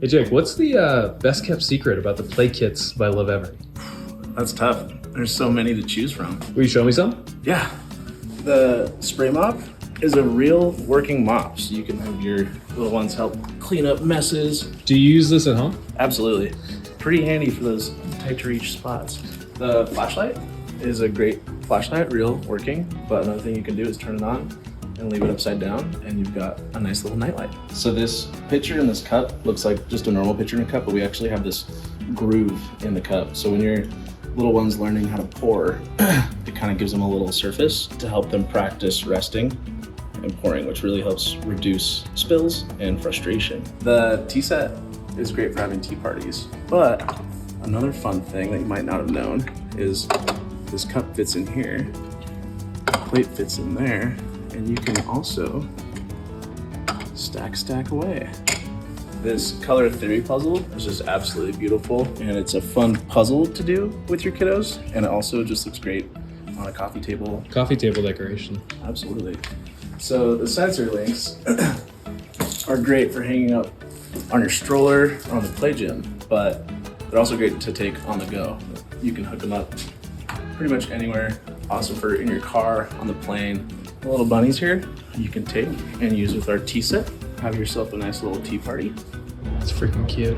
Hey Jake, what's the best kept secret about the play kits by Lovevery? That's tough. There's so many to choose from. Will you show me some? Yeah. The spray mop is a real working mop, so you can have your little ones help clean up messes. Do you use this at home? Absolutely. Pretty handy for those tight to reach spots. The flashlight is a great flashlight, real working, but another thing you can do is turn it on and leave it upside down, and you've got a nice little nightlight. So this pitcher in this cup looks like just a normal pitcher in a cup, but we actually have this groove in the cup. So when your little one's learning how to pour, it kind of gives them a little surface to help them practice resting and pouring, which really helps reduce spills and frustration. The tea set is great for having tea parties, but another fun thing that you might not have known is this cup fits in here, the plate fits in there, and you can also stack away. This color theory puzzle is just absolutely beautiful, and it's a fun puzzle to do with your kiddos, and it also just looks great on a coffee table. Coffee table decoration. Absolutely. So the sensor links are great for hanging up on your stroller or on the play gym, but they're also great to take on the go. You can hook them up pretty much anywhere. Awesome for in your car, on the plane. The little bunnies here you can take and use with our tea set. Have yourself a nice little tea party. That's freaking cute.